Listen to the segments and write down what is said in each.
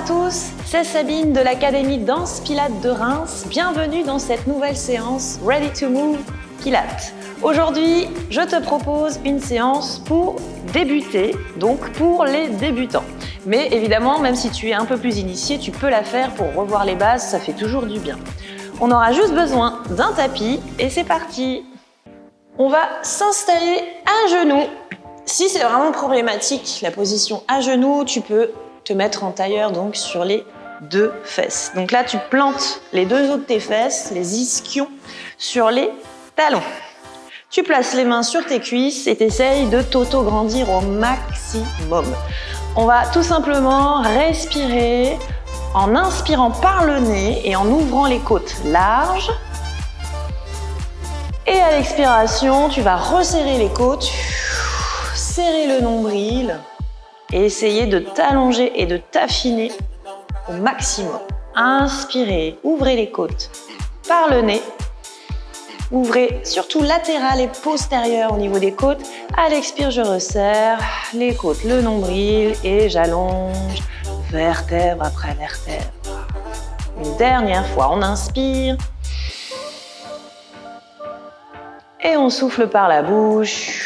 tous, c'est Sabine de l'Académie Danse Pilates de Reims. Bienvenue dans cette nouvelle séance Ready to Move Pilates. Aujourd'hui, je te propose une séance pour débuter, donc pour les débutants. Mais évidemment, même si tu es un peu plus initié, tu peux la faire pour revoir les bases, ça fait toujours du bien. On aura juste besoin d'un tapis et c'est parti. On va s'installer à genoux. Si c'est vraiment problématique, la position à genoux, tu peux te mettre en tailleur donc sur les deux fesses. Donc là, tu plantes les deux os de tes fesses, les ischions, sur les talons. Tu places les mains sur tes cuisses et t'essayes de t'auto-grandir au maximum. On va tout simplement respirer en inspirant par le nez et en ouvrant les côtes larges. Et à l'expiration, tu vas resserrer les côtes, serrer le nombril et essayer de t'allonger et de t'affiner au maximum. Inspirez, ouvrez les côtes par le nez. Ouvrez surtout latéral et postérieur au niveau des côtes. À l'expire, je resserre les côtes, le nombril et j'allonge vertèbre après vertèbre. Une dernière fois, on inspire. Et on souffle par la bouche.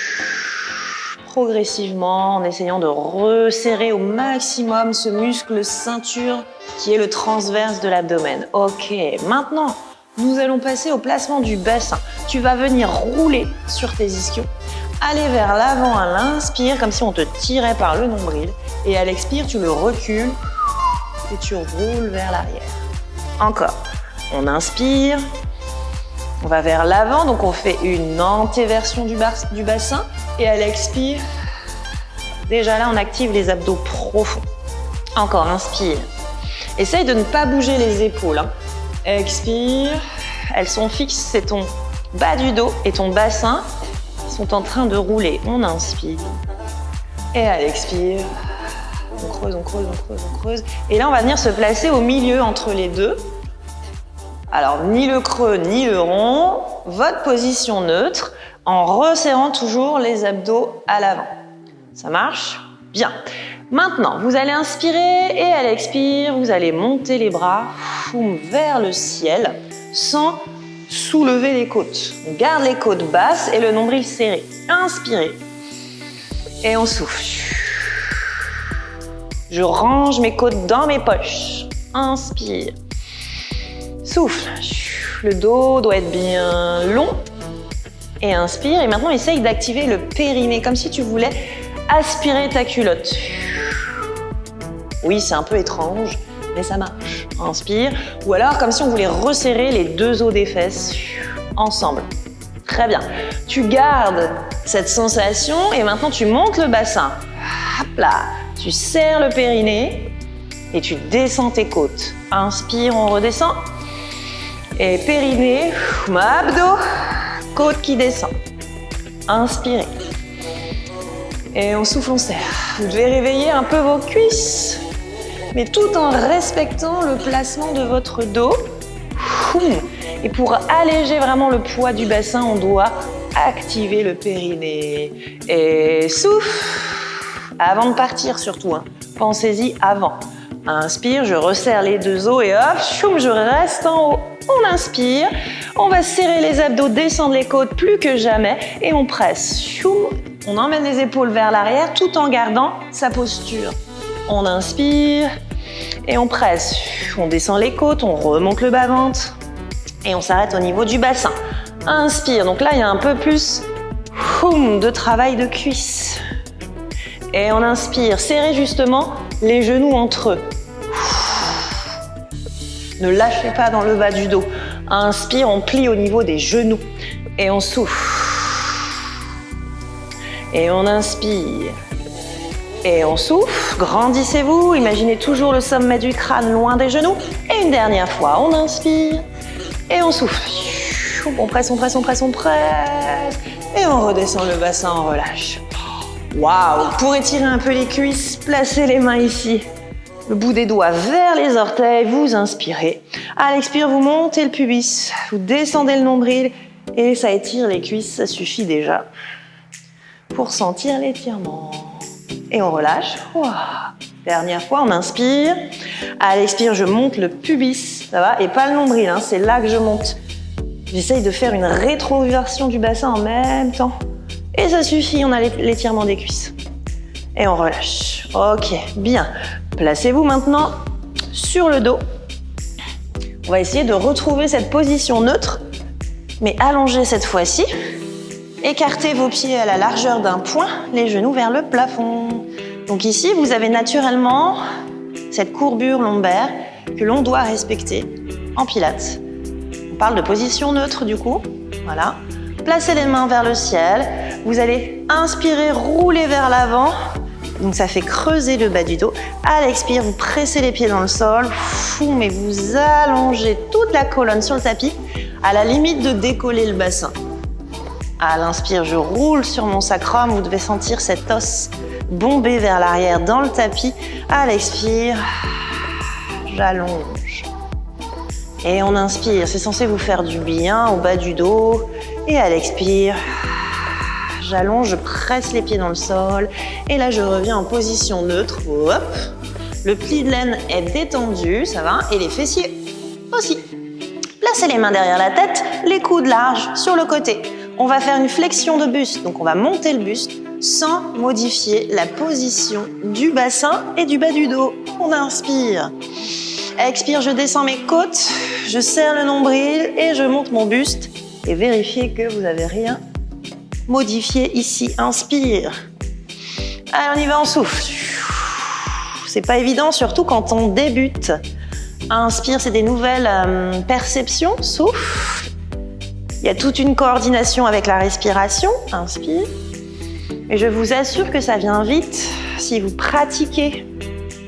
Progressivement en essayant de resserrer au maximum ce muscle ceinture qui est le transverse de l'abdomen. Ok, maintenant nous allons passer au placement du bassin. Tu vas venir rouler sur tes ischions, aller vers l'avant à l'inspire comme si on te tirait par le nombril et à l'expire tu le recules et tu roules vers l'arrière. Encore, on inspire. On va vers l'avant, donc on fait une antéversion du bassin. Et à l'expire, déjà là, on active les abdos profonds. Encore, inspire. Essaye de ne pas bouger les épaules. Hein. Expire. Elles sont fixes, c'est ton bas du dos et ton bassin sont en train de rouler. On inspire. Et à l'expire, on creuse, on creuse, on creuse, on creuse. Et là, on va venir se placer au milieu entre les deux. Alors, ni le creux, ni le rond, votre position neutre, en resserrant toujours les abdos à l'avant. Ça marche? Bien. Maintenant, vous allez inspirer et à l'expire, vous allez monter les bras vers le ciel sans soulever les côtes. On garde les côtes basses et le nombril serré. Inspirez. Et on souffle. Je range mes côtes dans mes poches. Inspire. Souffle, le dos doit être bien long et inspire et maintenant essaye d'activer le périnée comme si tu voulais aspirer ta culotte. Oui, c'est un peu étrange, mais ça marche. Inspire ou alors comme si on voulait resserrer les deux os des fesses ensemble. Très bien. Tu gardes cette sensation et maintenant tu montes le bassin. Hop là, tu serres le périnée et tu descends tes côtes. Inspire, on redescend. Et périnée, abdos, côte qui descend. Inspirez. Et on souffle, on serre. Vous devez réveiller un peu vos cuisses, mais tout en respectant le placement de votre dos. Et pour alléger vraiment le poids du bassin, on doit activer le périnée. Et souffle. Avant de partir surtout, hein. Pensez-y avant. Inspire, je resserre les deux os et hop, je reste en haut. On inspire, on va serrer les abdos, descendre les côtes plus que jamais et on presse. On emmène les épaules vers l'arrière tout en gardant sa posture. On inspire et on presse. On descend les côtes, on remonte le bas-ventre et on s'arrête au niveau du bassin. Inspire, donc là il y a un peu plus de travail de cuisse. Et on inspire, serrez justement les genoux entre eux. Ne lâchez pas dans le bas du dos. Inspire, on plie au niveau des genoux. Et on souffle. Et on inspire. Et on souffle. Grandissez-vous. Imaginez toujours le sommet du crâne loin des genoux. Et une dernière fois, on inspire. Et on souffle. On presse, on presse, on presse, on presse. Et on redescend le bassin, on relâche. Waouh! Pour étirer un peu les cuisses, placez les mains ici. Le bout des doigts vers les orteils, vous inspirez. À l'expire, vous montez le pubis, vous descendez le nombril et ça étire les cuisses, ça suffit déjà pour sentir l'étirement. Et on relâche. Wow. Dernière fois, on inspire. À l'expire, je monte le pubis, ça va? Et pas le nombril, hein, c'est là que je monte. J'essaye de faire une rétroversion du bassin en même temps. Et ça suffit, on a l'étirement des cuisses. Et on relâche. Ok, bien. Placez-vous maintenant sur le dos. On va essayer de retrouver cette position neutre, mais allongée cette fois-ci. Écartez vos pieds à la largeur d'un poing, les genoux vers le plafond. Donc ici, vous avez naturellement cette courbure lombaire que l'on doit respecter en pilates. On parle de position neutre du coup. Voilà. Placez les mains vers le ciel. Vous allez inspirer, rouler vers l'avant. Donc ça fait creuser le bas du dos. À l'expire, vous pressez les pieds dans le sol. Mais vous allongez toute la colonne sur le tapis à la limite de décoller le bassin. À l'inspire, je roule sur mon sacrum. Vous devez sentir cet os bomber vers l'arrière dans le tapis. À l'expire, j'allonge. Et on inspire. C'est censé vous faire du bien au bas du dos. Et à l'expire, j'allonge, je presse les pieds dans le sol. Et là, je reviens en position neutre. Hop. Le pli de l'aine est détendu, ça va. Et les fessiers aussi. Placez les mains derrière la tête, les coudes larges sur le côté. On va faire une flexion de buste, donc on va monter le buste sans modifier la position du bassin et du bas du dos. On inspire. Expire, je descends mes côtes, je serre le nombril et je monte mon buste. Et vérifiez que vous n'avez rien modifié ici. Inspire. Allez, on y va, on souffle. C'est pas évident, surtout quand on débute. Inspire, c'est des nouvelles perceptions. Souffle. Il y a toute une coordination avec la respiration. Inspire. Et je vous assure que ça vient vite si vous pratiquez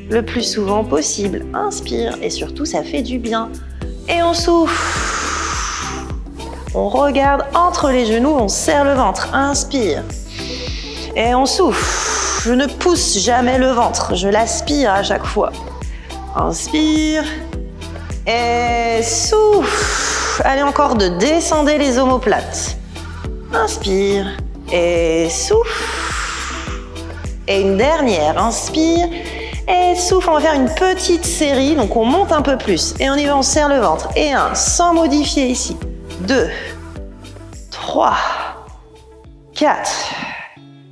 le plus souvent possible. Inspire. Et surtout, ça fait du bien. Et on souffle. On regarde entre les genoux, on serre le ventre. Inspire. Et on souffle. Je ne pousse jamais le ventre. Je l'aspire à chaque fois. Inspire. Et souffle. Allez, encore deux. Descendez les omoplates. Inspire. Et souffle. Et une dernière. Inspire. Et souffle. On va faire une petite série. Donc, on monte un peu plus. Et on y va, on serre le ventre. Et un, sans modifier ici. 2, 3, 4,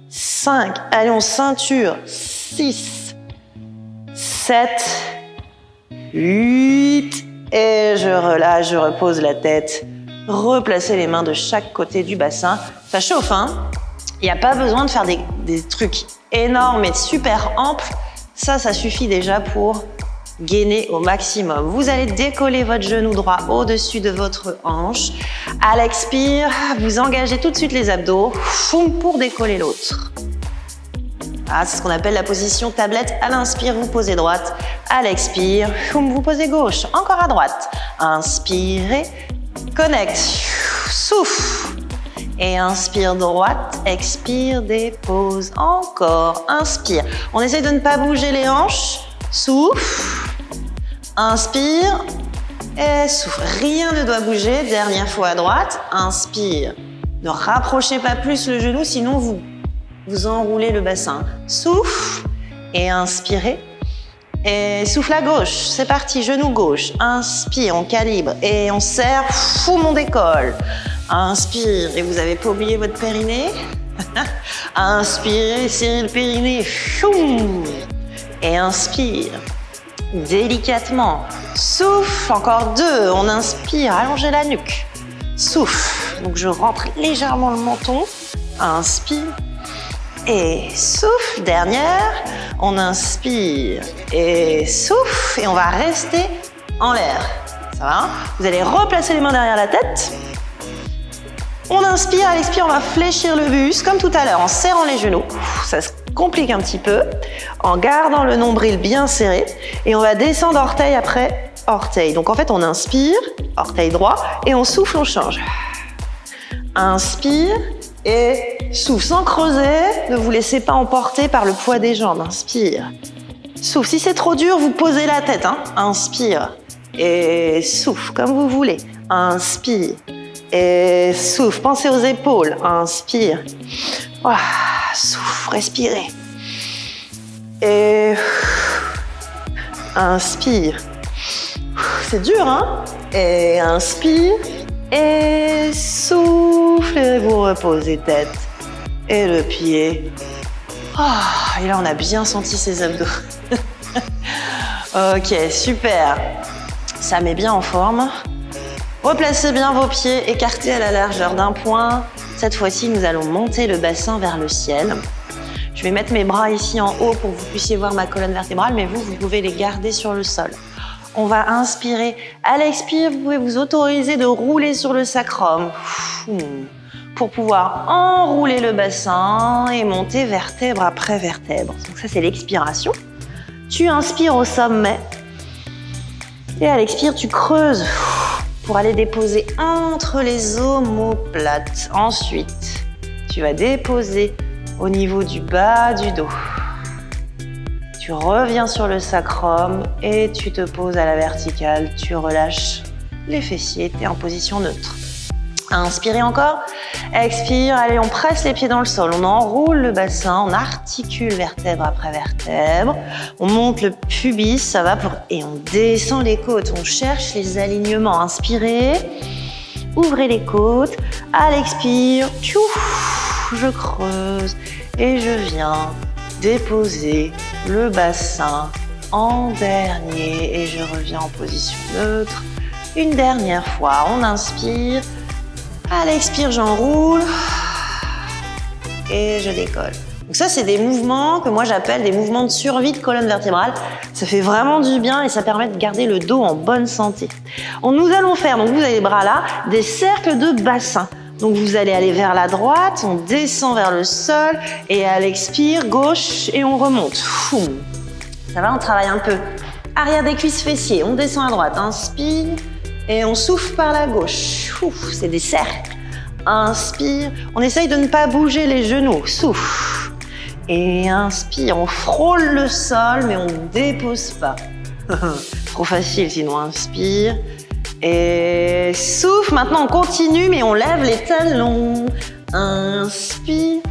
5. Allez, on ceinture. 6, 7, 8. Et je relâche, je repose la tête. Replacez les mains de chaque côté du bassin. Ça chauffe, hein? Il n'y a pas besoin de faire des trucs énormes et super amples. Ça suffit déjà pour gainer au maximum. Vous allez décoller votre genou droit au-dessus de votre hanche. À l'expire, vous engagez tout de suite les abdos pour décoller l'autre. Ah, c'est ce qu'on appelle la position tablette. À l'inspire, vous posez droite. À l'expire, vous posez gauche. Encore à droite. Inspirez, connecte. Souffle. Et inspire droite, expire, dépose. Encore, inspire. On essaie de ne pas bouger les hanches. Souffle. Inspire et souffle. Rien ne doit bouger. Dernière fois à droite. Inspire. Ne rapprochez pas plus le genou, sinon vous enroulez le bassin. Souffle et inspirez. Et souffle à gauche. C'est parti. Genou gauche. Inspire, on calibre et on serre. On décolle. Inspire et vous n'avez pas oublié votre périnée. Inspirez, serrez le périnée. Et inspire. Délicatement. Souffle, encore 2. On inspire, allongez la nuque. Souffle. Donc je rentre légèrement le menton. Inspire. Et souffle. Dernière. On inspire. Et souffle. Et on va rester en l'air. Ça va? Vous allez replacer les mains derrière la tête. On inspire, à l'expire, on va fléchir le buste, comme tout à l'heure, en serrant les genoux. Ça se complique un petit peu, en gardant le nombril bien serré. Et on va descendre orteil après orteil. Donc en fait, on inspire, orteil droit, et on souffle, on change. Inspire et souffle sans creuser. Ne vous laissez pas emporter par le poids des jambes. Inspire. Souffle. Si c'est trop dur, vous posez la tête. Inspire. Et souffle, comme vous voulez. Inspire. Et souffle, pensez aux épaules. Inspire. Souffle, respirez. Inspire. C'est dur, hein? Et inspire. Et souffle. Et vous reposez tête. Et le pied. Et là, on a bien senti ses abdos. Ok, super. Ça met bien en forme. Replacez bien vos pieds, écartés à la largeur d'un point. Cette fois-ci, nous allons monter le bassin vers le ciel. Je vais mettre mes bras ici en haut pour que vous puissiez voir ma colonne vertébrale, mais vous pouvez les garder sur le sol. On va inspirer. À l'expire, vous pouvez vous autoriser de rouler sur le sacrum pour pouvoir enrouler le bassin et monter vertèbre après vertèbre. Donc ça, c'est l'expiration. Tu inspires au sommet et à l'expire, tu creuses pour aller déposer entre les omoplates. Ensuite, tu vas déposer au niveau du bas du dos. Tu reviens sur le sacrum et tu te poses à la verticale. Tu relâches les fessiers, tu es en position neutre. Inspirez encore, expire, allez, on presse les pieds dans le sol, on enroule le bassin, on articule vertèbre après vertèbre, on monte le pubis, ça va et on descend les côtes, on cherche les alignements. Inspirez, ouvrez les côtes, à l'expire, je creuse et je viens déposer le bassin en dernier et je reviens en position neutre. Une dernière fois, on inspire. À l'expire, j'enroule et je décolle. Donc ça, c'est des mouvements que moi j'appelle des mouvements de survie de colonne vertébrale. Ça fait vraiment du bien et ça permet de garder le dos en bonne santé. Nous allons faire, donc vous avez les bras là, des cercles de bassin. Donc vous allez aller vers la droite, on descend vers le sol et à l'expire, gauche et on remonte. Ça va, on travaille un peu. Arrière des cuisses fessiers, on descend à droite, inspire. Et on souffle par la gauche. C'est des cercles. Inspire. On essaye de ne pas bouger les genoux. Souffle. Et inspire. On frôle le sol, mais on ne dépose pas. Trop facile, sinon inspire. Et souffle. Maintenant, on continue, mais on lève les talons. Inspire.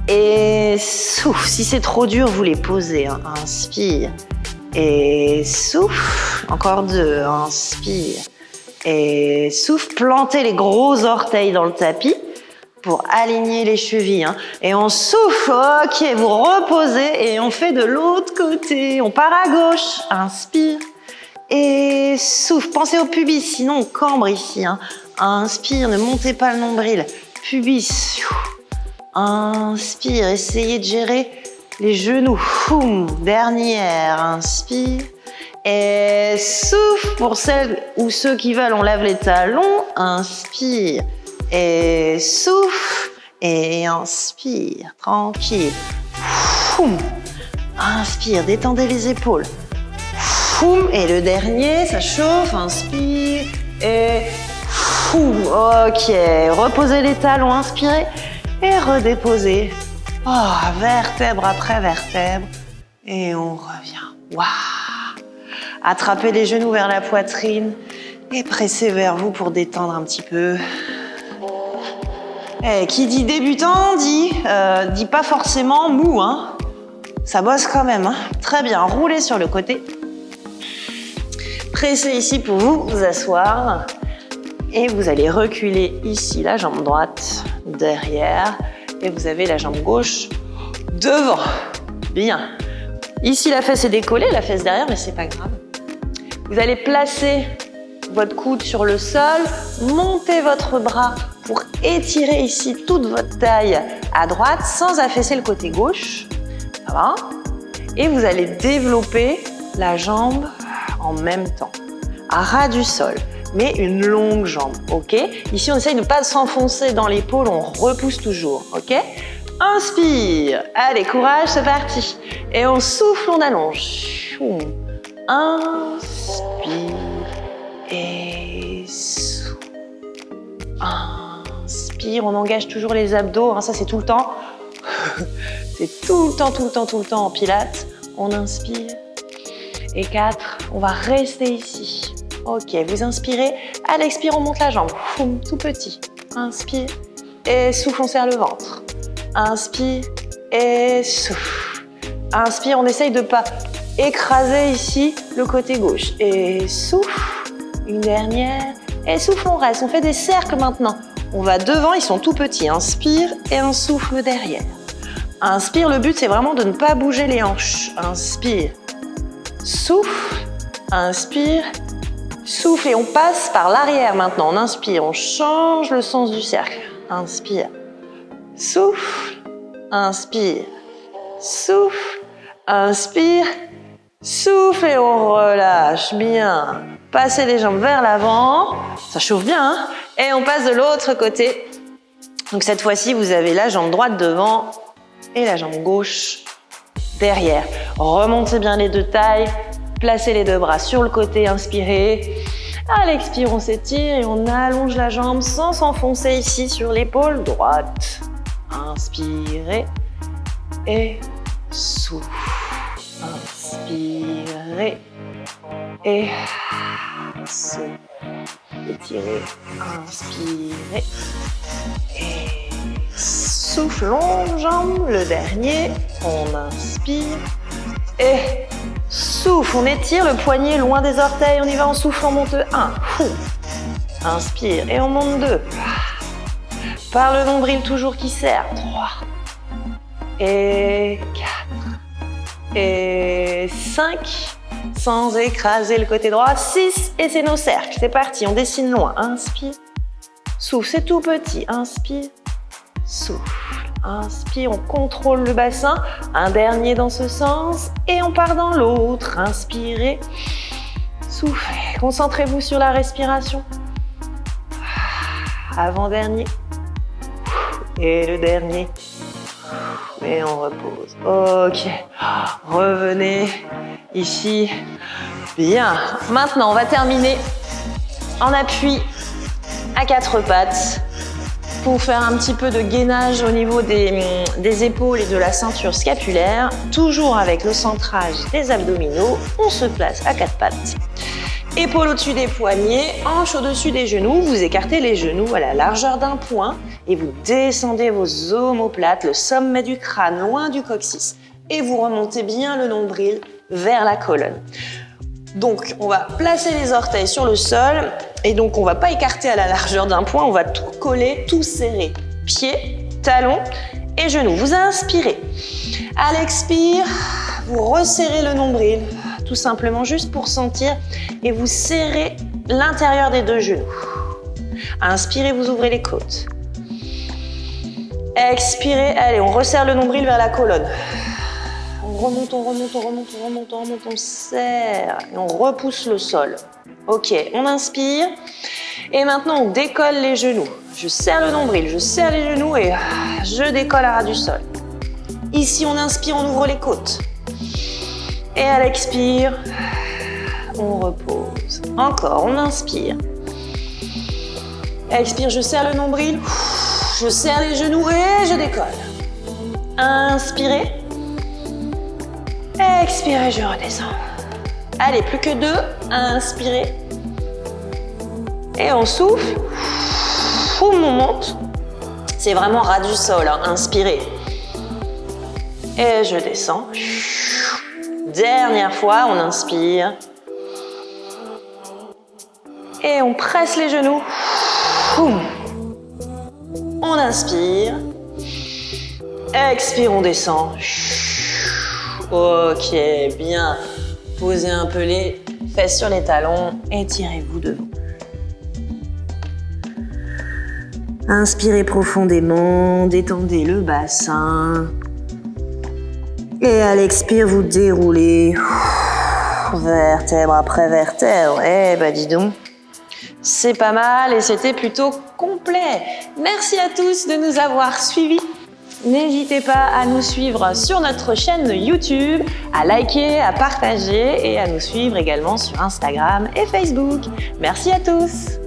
Et souffle. Si c'est trop dur, vous les posez. Inspire. Et souffle. Encore 2. Inspire. Et souffle, plantez les gros orteils dans le tapis pour aligner les chevilles. Et on souffle, ok, vous reposez et on fait de l'autre côté. On part à gauche, inspire et souffle. Pensez au pubis, sinon on cambre ici. Inspire, ne montez pas le nombril. Pubis, inspire, essayez de gérer les genoux. Dernière, inspire. Et souffle pour celles ou ceux qui veulent, on lève les talons, inspire et souffle et inspire, tranquille. Inspire, détendez les épaules. Et le dernier, ça chauffe, inspire et ok, reposez les talons, inspirez et redéposez. Vertèbre après vertèbre et on revient. Waouh! Attrapez les genoux vers la poitrine et pressez vers vous pour détendre un petit peu. Qui dit débutant dit pas forcément mou. Ça bosse quand même. Très bien, roulez sur le côté. Pressez ici pour vous asseoir. Et vous allez reculer ici la jambe droite derrière. Et vous avez la jambe gauche devant. Bien. Ici, la fesse est décollée, la fesse derrière, mais c'est pas grave. Vous allez placer votre coude sur le sol, montez votre bras pour étirer ici toute votre taille à droite sans affaisser le côté gauche. Ça va? Et vous allez développer la jambe en même temps, à ras du sol, mais une longue jambe, ok? Ici, on essaye de ne pas s'enfoncer dans l'épaule, on repousse toujours, ok? Inspire, allez, courage, c'est parti. Et on souffle, on allonge. Inspire et souffle. Inspire, on engage toujours les abdos, ça c'est tout le temps. C'est tout le temps en pilates. On inspire. Et 4, on va rester ici. Ok, vous inspirez. À l'expire, on monte la jambe. Tout petit. Inspire et souffle, on serre le ventre. Inspire et souffle. Inspire, on essaye de ne pas écraser ici le côté gauche. Et souffle, une dernière. Et souffle, on reste. On fait des cercles maintenant. On va devant, ils sont tout petits. Inspire et un souffle derrière. Inspire, le but c'est vraiment de ne pas bouger les hanches. Inspire, souffle, inspire, souffle et on passe par l'arrière maintenant. On inspire, on change le sens du cercle. Inspire, souffle, inspire, souffle, inspire, souffle et on relâche bien. Passez les jambes vers l'avant, ça chauffe bien, hein? Et on passe de l'autre côté. Donc cette fois-ci, vous avez la jambe droite devant et la jambe gauche derrière. Remontez bien les deux tailles, placez les deux bras sur le côté, inspirez. À l'expire, on s'étire et on allonge la jambe sans s'enfoncer ici sur l'épaule droite. Inspirez et souffle. Inspirez et souffle. Étirez, inspirez et souffle, longue jambe, le dernier, on inspire et souffle, on étire le poignet loin des orteils, on y va, on souffle, on monte 1, inspire et on monte 2, par le nombril toujours qui serre, 3 et 4 et 5, sans écraser le côté droit, 6 et c'est nos cercles, c'est parti, on dessine loin, inspire, souffle, c'est tout petit, inspire, souffle, inspire, on contrôle le bassin, un dernier dans ce sens et on part dans l'autre, inspirez, soufflez, concentrez-vous sur la respiration, avant-dernier et le dernier et on repose, ok, revenez ici, bien, maintenant on va terminer en appui à 4 pattes pour faire un petit peu de gainage au niveau des épaules et de la ceinture scapulaire, toujours avec le centrage des abdominaux, on se place à 4 pattes. Épaules au-dessus des poignets, hanches au-dessus des genoux, vous écartez les genoux à la largeur d'un poing et vous descendez vos omoplates, le sommet du crâne loin du coccyx et vous remontez bien le nombril vers la colonne. Donc on va placer les orteils sur le sol et donc on va pas écarter à la largeur d'un poing, on va tout coller, tout serrer. Pieds, talons et genoux. Vous inspirez. À l'expire, vous resserrez le nombril, tout simplement juste pour sentir et vous serrez l'intérieur des deux genoux. Inspirez, vous ouvrez les côtes. Expirez, allez, on resserre le nombril vers la colonne. On remonte, on remonte, on remonte, on remonte, on remonte, on serre et on repousse le sol. Ok, on inspire et maintenant on décolle les genoux. Je serre le nombril, je serre les genoux et je décolle à ras du sol. Ici on inspire, on ouvre les côtes. Et à l'expire, on repose. Encore, on inspire. Expire, je serre le nombril, je serre les genoux et je décolle. Inspirez. Expirez, je redescends. Allez, plus que 2. Inspirez. Et on souffle. On monte. C'est vraiment ras du sol. Hein. Inspirez. Et je descends. Dernière fois, on inspire. Et on presse les genoux. On inspire. Expire, on descend. Ok, bien. Posez un peu les fesses sur les talons. Étirez-vous devant. Inspirez profondément, détendez le bassin. Et à l'expire, vous déroulez. Vertèbre après vertèbre. Eh ben dis donc, c'est pas mal et c'était plutôt complet. Merci à tous de nous avoir suivis. N'hésitez pas à nous suivre sur notre chaîne YouTube, à liker, à partager et à nous suivre également sur Instagram et Facebook. Merci à tous!